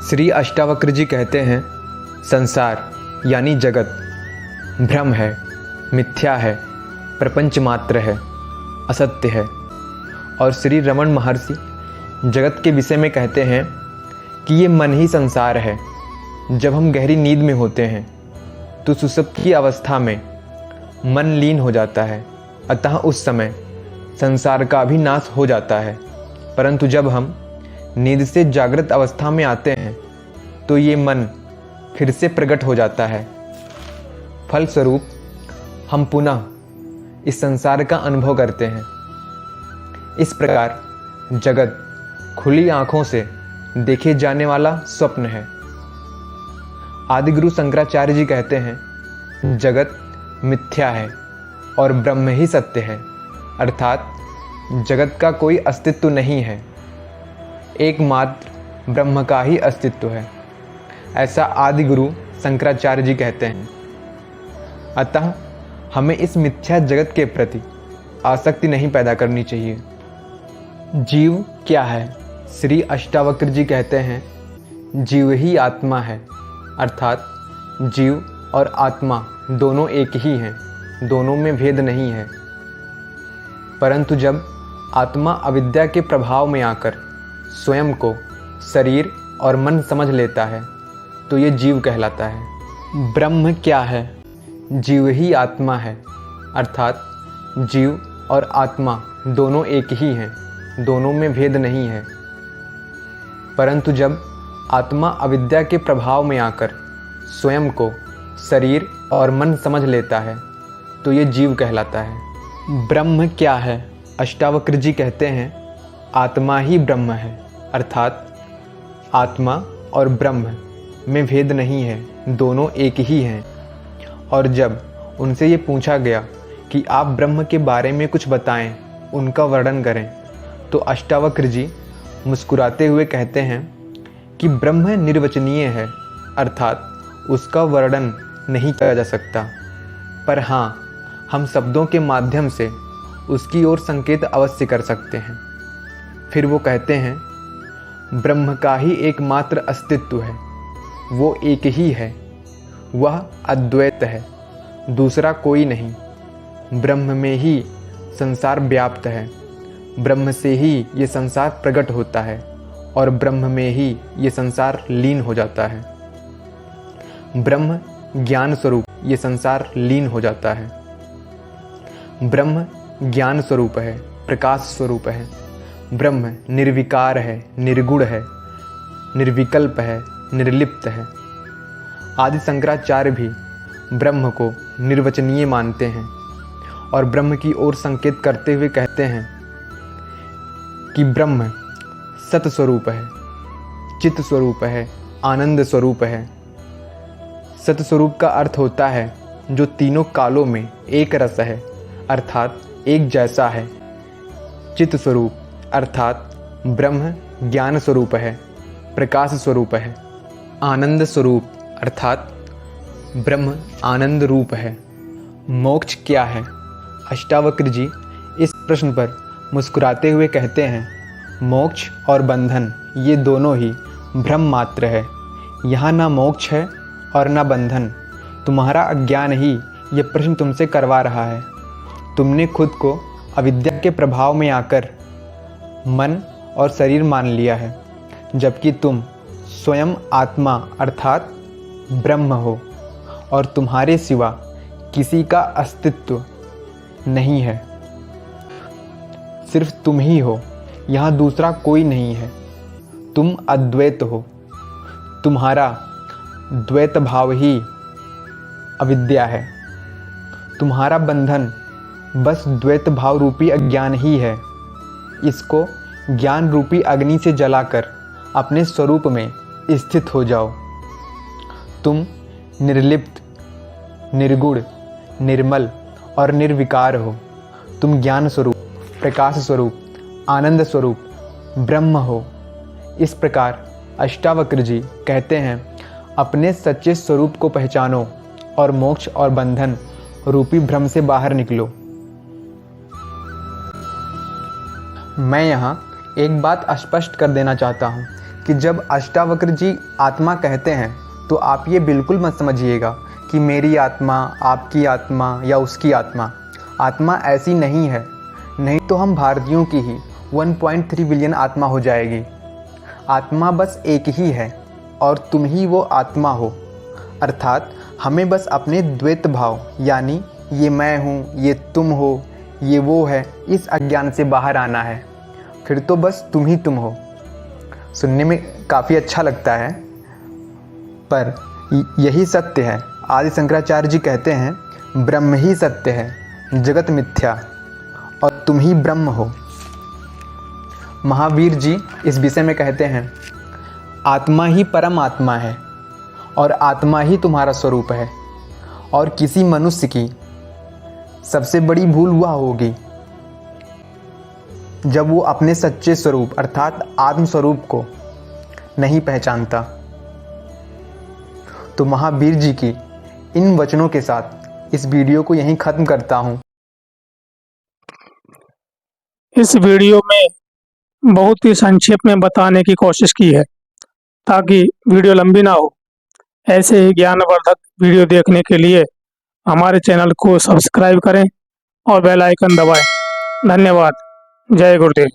श्री अष्टावक्र जी कहते हैं, संसार यानी जगत भ्रम है, मिथ्या है, प्रपंच मात्र है, असत्य है। और श्री रमण महर्षि जगत के विषय में कहते हैं कि ये मन ही संसार है। जब हम गहरी नींद में होते हैं तो सुषुप्ति की अवस्था में मन लीन हो जाता है, अतः उस समय संसार का भी नाश हो जाता है। परंतु जब हम नींद से जागृत अवस्था में आते हैं तो ये मन फिर से प्रकट हो जाता है। फलस्वरूप हम पुनः इस संसार का अनुभव करते हैं। इस प्रकार जगत खुली आंखों से देखे जाने वाला स्वप्न है। आदिगुरु शंकराचार्य जी कहते हैं, जगत मिथ्या है और ब्रह्म ही सत्य है, अर्थात जगत का कोई अस्तित्व नहीं है, एकमात्र ब्रह्म का ही अस्तित्व है। ऐसा आदिगुरु शंकराचार्य जी कहते हैं। अतः हमें इस मिथ्या जगत के प्रति आसक्ति नहीं पैदा करनी चाहिए। जीव क्या है? श्री अष्टावक्र जी कहते हैं, जीव ही आत्मा है, अर्थात जीव और आत्मा दोनों एक ही हैं, दोनों में भेद नहीं है। परंतु जब आत्मा अविद्या के प्रभाव में आकर स्वयं को शरीर और मन समझ लेता है तो ये जीव कहलाता है। ब्रह्म क्या है? जीव ही आत्मा है, अर्थात जीव और आत्मा दोनों एक ही हैं, दोनों में भेद नहीं है। परंतु जब आत्मा अविद्या के प्रभाव में आकर स्वयं को शरीर और मन समझ लेता है तो ये जीव कहलाता है। ब्रह्म क्या है? अष्टावक्र जी कहते हैं, आत्मा ही ब्रह्म है, अर्थात आत्मा और ब्रह्म में भेद नहीं है, दोनों एक ही हैं। और जब उनसे ये पूछा गया कि आप ब्रह्म के बारे में कुछ बताएं, उनका वर्णन करें, तो अष्टावक्र जी मुस्कुराते हुए कहते हैं कि ब्रह्म निर्वचनीय है, अर्थात उसका वर्णन नहीं किया जा सकता, पर हाँ, हम शब्दों के माध्यम से उसकी ओर संकेत अवश्य कर सकते हैं। फिर वो कहते हैं, ब्रह्म का ही एकमात्र अस्तित्व है, वो एक ही है, वह अद्वैत है, दूसरा कोई नहीं। ब्रह्म में ही संसार व्याप्त है, ब्रह्म से ही ये संसार प्रकट होता है और ब्रह्म में ही ये संसार लीन हो जाता है। ब्रह्म ज्ञान स्वरूप ये संसार लीन हो जाता है। ब्रह्म ज्ञान स्वरूप है, प्रकाश स्वरूप है। ब्रह्म निर्विकार है, निर्गुण है, निर्विकल्प है, निर्लिप्त है। आदि शंकराचार्य भी ब्रह्म को निर्वचनीय मानते हैं और ब्रह्म की ओर संकेत करते हुए कहते हैं कि ब्रह्म सत स्वरूप है, चित्त स्वरूप है, आनंद स्वरूप है। सत स्वरूप का अर्थ होता है जो तीनों कालों में एक रस है, अर्थात एक जैसा है। चित्त स्वरूप अर्थात ब्रह्म ज्ञान स्वरूप है, प्रकाश स्वरूप है। आनंद स्वरूप अर्थात ब्रह्म आनंद रूप है। मोक्ष क्या है? अष्टावक्र जी इस प्रश्न पर मुस्कुराते हुए कहते हैं, मोक्ष और बंधन ये दोनों ही भ्रम मात्र है। यहाँ ना मोक्ष है और ना बंधन। तुम्हारा अज्ञान ही ये प्रश्न तुमसे करवा रहा है। तुमने खुद को अविद्या के प्रभाव में आकर मन और शरीर मान लिया है, जबकि तुम स्वयं आत्मा अर्थात ब्रह्म हो और तुम्हारे सिवा किसी का अस्तित्व नहीं है। सिर्फ तुम ही हो, यहाँ दूसरा कोई नहीं है। तुम अद्वैत हो, तुम्हारा द्वैत भाव ही अविद्या है। तुम्हारा बंधन बस द्वैत भाव रूपी अज्ञान ही है। इसको ज्ञान रूपी अग्नि से जलाकर अपने स्वरूप में स्थित हो जाओ। तुम निर्लिप्त, निर्गुण, निर्मल और निर्विकार हो। तुम ज्ञान स्वरूप, प्रकाश स्वरूप, आनंद स्वरूप ब्रह्म हो। इस प्रकार अष्टावक्र जी कहते हैं, अपने सच्चे स्वरूप को पहचानो और मोक्ष और बंधन रूपी भ्रम से बाहर निकलो। मैं यहाँ एक बात स्पष्ट कर देना चाहता हूँ कि जब अष्टावक्र जी आत्मा कहते हैं तो आप ये बिल्कुल मत समझिएगा कि मेरी आत्मा, आपकी आत्मा या उसकी आत्मा। आत्मा ऐसी नहीं है, नहीं तो हम भारतीयों की ही 1.3 बिलियन आत्मा हो जाएगी। आत्मा बस एक ही है और तुम ही वो आत्मा हो। अर्थात हमें बस अपने द्वैत भाव यानी ये मैं हूँ, ये तुम हो, ये वो है, इस अज्ञान से बाहर आना है। फिर तो बस तुम ही तुम हो। सुनने में काफ़ी अच्छा लगता है पर यही सत्य है। आदि शंकराचार्य जी कहते हैं ब्रह्म ही सत्य है, जगत मिथ्या और तुम ही ब्रह्म हो। महावीर जी इस विषय में कहते हैं आत्मा ही परम आत्मा है और आत्मा ही तुम्हारा स्वरूप है। और किसी मनुष्य की सबसे बड़ी भूल वह होगी जब वो अपने सच्चे स्वरूप अर्थात आत्म स्वरूप को नहीं पहचानता। तो महावीर जी की इन वचनों के साथ इस वीडियो को यहीं ख़त्म करता हूँ। इस वीडियो में बहुत ही संक्षेप में बताने की कोशिश की है ताकि वीडियो लंबी ना हो। ऐसे ही ज्ञानवर्धक वीडियो देखने के लिए हमारे चैनल को सब्सक्राइब करें और बेल आइकन दबाएं। धन्यवाद। जय गुरुदेव।